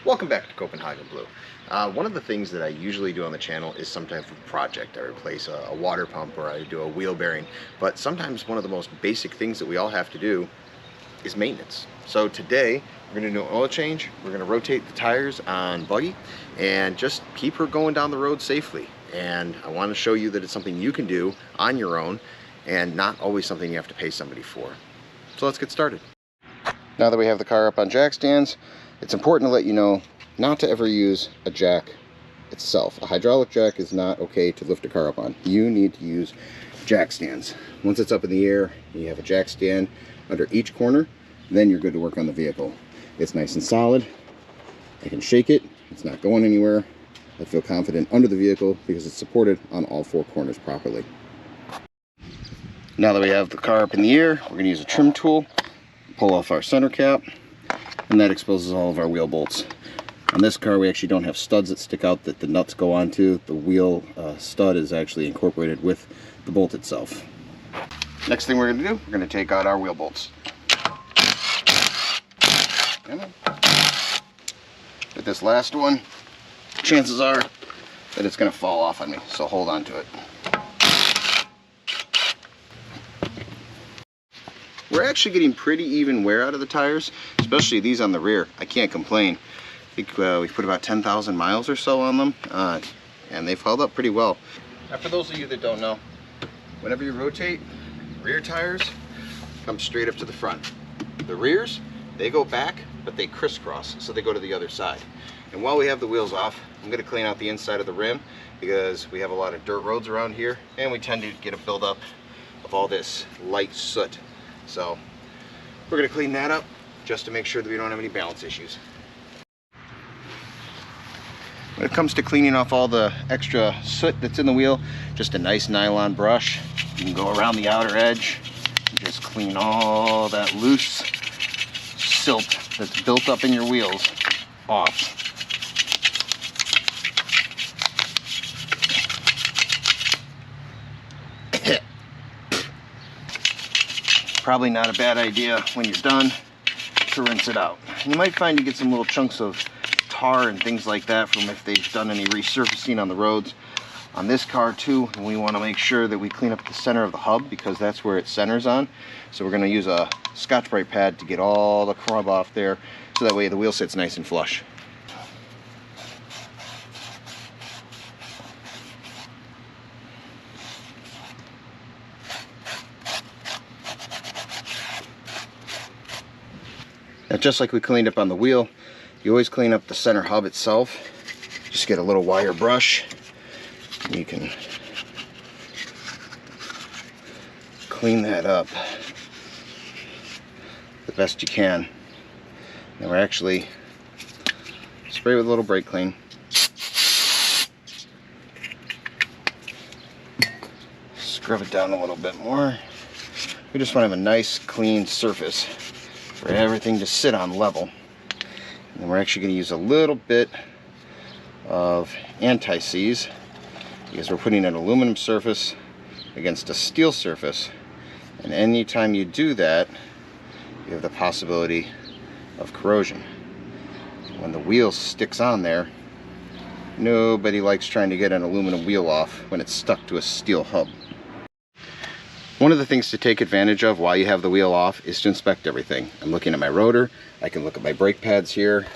Welcome back to Copenhagen Blue. One of the things that I usually do on the channel is some type of project. I replace a water pump or I do a wheel bearing, but sometimes one of the most basic things that we all have to do is maintenance. So today we're going to do an oil change, we're going to rotate the tires on Buggy and just keep her going down the road safely. And I want to show you that it's something you can do on your own and not always something you have to pay somebody for. So let's get started. Now that we have the car up on jack stands, it's important to let you know not to ever use a jack itself. A hydraulic jack is not okay to lift a car up on. You need to use jack stands. Once it's up in the air, you have a jack stand under each corner, then you're good to work on the vehicle. It's nice and solid. I can shake it. It's not going anywhere. I feel confident under the vehicle because it's supported on all four corners properly. Now that we have the car up in the air, we're going to use a trim tool, pull off our center cap, and that exposes all of our wheel bolts. On this car we actually don't have studs that stick out that the nuts go onto. The wheel stud is actually incorporated with the bolt itself. Next thing we're going to do, we're going to take out our wheel bolts. With this last one, chances are that it's going to fall off on me, so hold on to it. We're actually getting pretty even wear out of the tires, especially these on the rear. I can't complain. I think we've put about 10,000 miles or so on them, and they've held up pretty well. Now for those of you that don't know, whenever you rotate, rear tires come straight up to the front. The rears, they go back, but they crisscross, so they go to the other side. And while we have the wheels off, I'm going to clean out the inside of the rim because we have a lot of dirt roads around here, and we tend to get a buildup of all this light soot. So we're going to clean that up just to make sure that we don't have any balance issues. When it comes to cleaning off all the extra soot that's in the wheel, just a nice nylon brush. You can go around the outer edge and just clean all that loose silt that's built up in your wheels off. Probably not a bad idea when you're done to rinse it out. You might find you get some little chunks of tar and things like that from if they've done any resurfacing on the roads. On this car too, we want to make sure that we clean up the center of the hub because that's where it centers on. So we're going to use a Scotch-Brite pad to get all the crud off there so that way the wheel sits nice and flush. Now, just like we cleaned up on the wheel, you always clean up the center hub itself. Just get a little wire brush. You can clean that up the best you can. Now we're actually spray with a little brake clean. Scrub it down a little bit more. We just want to have a nice clean surface for everything to sit on level. And then we're actually going to use a little bit of anti-seize because we're putting an aluminum surface against a steel surface, and anytime you do that you have the possibility of corrosion. When the wheel sticks on there, nobody likes trying to get an aluminum wheel off when it's stuck to a steel hub. One of the things to take advantage of while you have the wheel off is to inspect everything. I'm looking at my rotor, I can look at my brake pads here,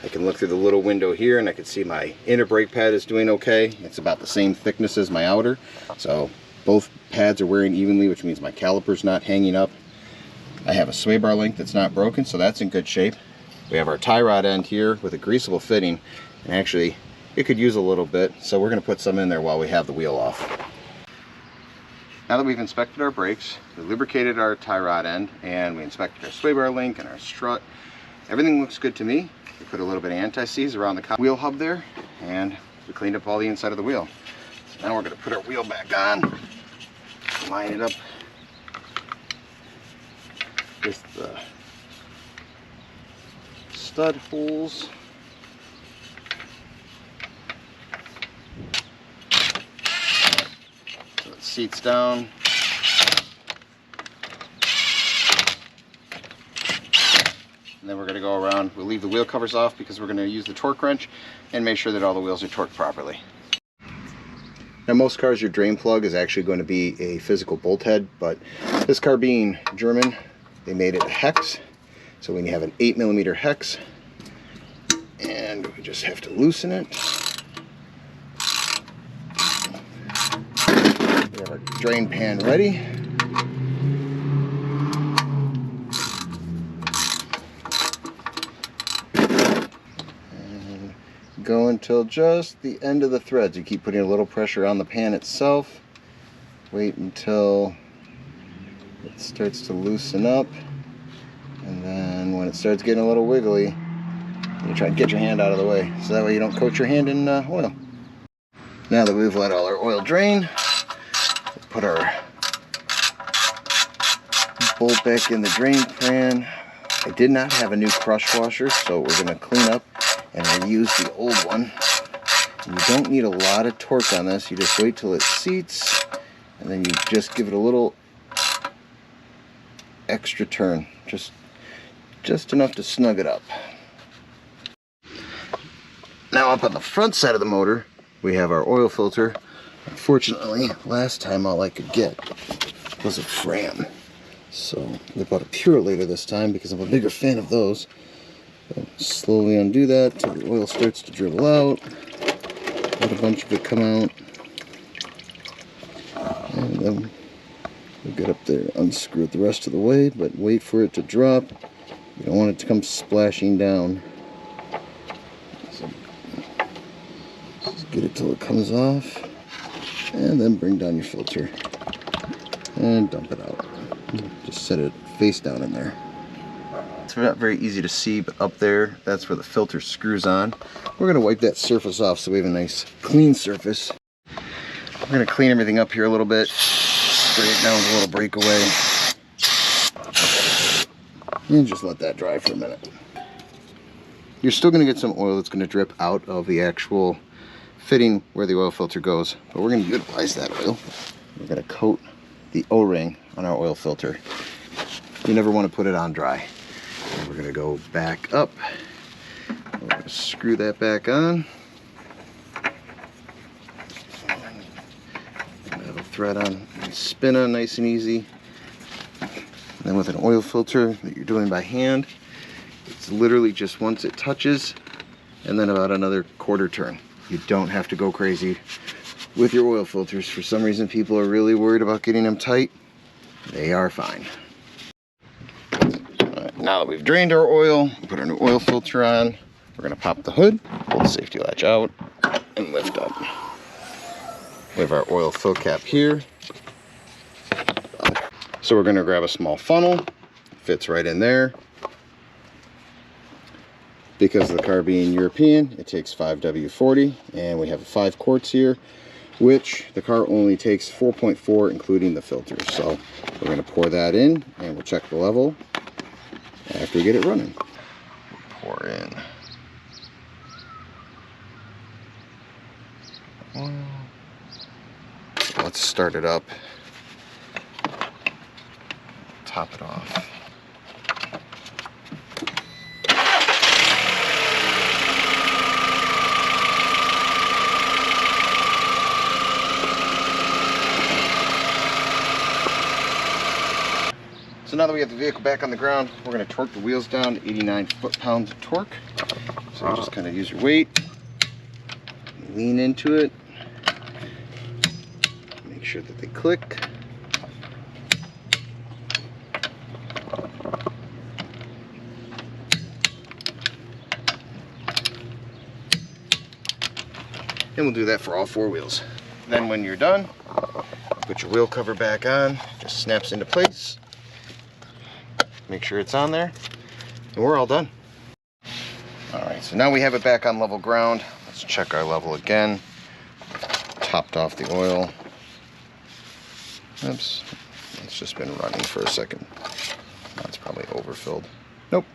I can look through the little window here and I can see my inner brake pad is doing okay. It's about the same thickness as my outer, so both pads are wearing evenly, which means my caliper's not hanging up. I have a sway bar link that's not broken, so that's in good shape. We have our tie rod end here with a greasable fitting, and actually it could use a little bit, so we're going to put some in there while we have the wheel off. Now that we've inspected our brakes, we lubricated our tie rod end, and we inspected our sway bar link and our strut, everything looks good to me. We put a little bit of anti-seize around the wheel hub there, and we cleaned up all the inside of the wheel. So now we're going to put our wheel back on, line it up with the stud holes. So it seats down. and then we're going to go around. We'll leave the wheel covers off because we're going to use the torque wrench and make sure that all the wheels are torqued properly. Now most cars, your drain plug is actually going to be a physical bolt head, but this car being German, they made it a hex. So when you have an 8mm hex, and we just have to loosen it. We have our drain pan ready. And go until just the end of the threads. You keep putting a little pressure on the pan itself. Wait until it starts to loosen up. And then when it starts getting a little wiggly, you try to get your hand out of the way, so that way you don't coat your hand in oil. Now that we've let all our oil drain, we'll put our bolt back in the drain pan. I did not have a new crush washer, so we're going to clean up and reuse the old one. And you don't need a lot of torque on this. You just wait till it seats, and then you just give it a little extra turn, just enough to snug it up. Now up on the front side of the motor, we have our oil filter. Unfortunately, last time all I could get was a Fram. So I bought a Purolator this time because I'm a bigger fan of those. So slowly undo that till the oil starts to dribble out. Let a bunch of it come out. And then we'll get up there, unscrew it the rest of the way, but wait for it to drop. You don't want it to come splashing down. So just get it till it comes off, and then bring down your filter and dump it out. Just set it face down in there. It's not very easy to see, but up there, that's where the filter screws on. We're going to wipe that surface off so we have a nice clean surface. We're going to clean everything up here a little bit, spray it down with a little breakaway, and just let that dry for a minute. You're still going to get some oil that's going to drip out of the actual fitting where the oil filter goes, but we're going to utilize that oil. We're going to coat the O-ring on our oil filter. You never want to put it on dry. And we're going to go back up. We're going to screw that back on. Have a thread on, spin on nice and easy. And then with an oil filter that you're doing by hand, it's literally just once it touches and then about another quarter turn. You don't have to go crazy with your oil filters. For some reason people are really worried about getting them tight. They are fine. Alright, now that we've drained our oil, put our new oil filter on, we're going to pop the hood, pull the safety latch out, and lift up. We have our oil fill cap here. So we're going to grab a small funnel, fits right in there. Because of the car being European, it takes 5W40, and we have 5 quarts here, which the car only takes 4.4 including the filter. So we're going to pour that in, and we'll check the level after we get it running. Pour in. Let's start it up. Top it off. So now that we have the vehicle back on the ground, we're going to torque the wheels down to 89 foot-pounds of torque. So you just kind of use your weight, lean into it, make sure that they click. And we'll do that for all 4 wheels. Then when you're done, put your wheel cover back on, it just snaps into place. Make sure it's on there, and we're all done. Alright, so now we have it back on level ground. Let's check our level again. Topped off the oil. Oops, it's just been running for a second. That's probably overfilled. Nope,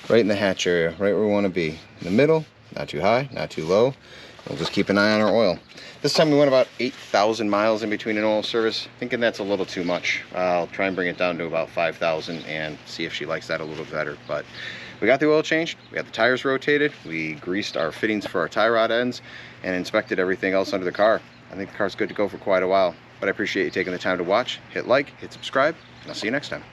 right in the hatch area, right where we want to be. In the middle, not too high, not too low. We'll just keep an eye on our oil. This time we went about 8,000 miles in between an oil service. Thinking that's a little too much. I'll try and bring it down to about 5,000 and see if she likes that a little better. But we got the oil changed, we got the tires rotated, we greased our fittings for our tie rod ends, and inspected everything else under the car. I think the car's good to go for quite a while. But I appreciate you taking the time to watch. Hit like, hit subscribe, and I'll see you next time.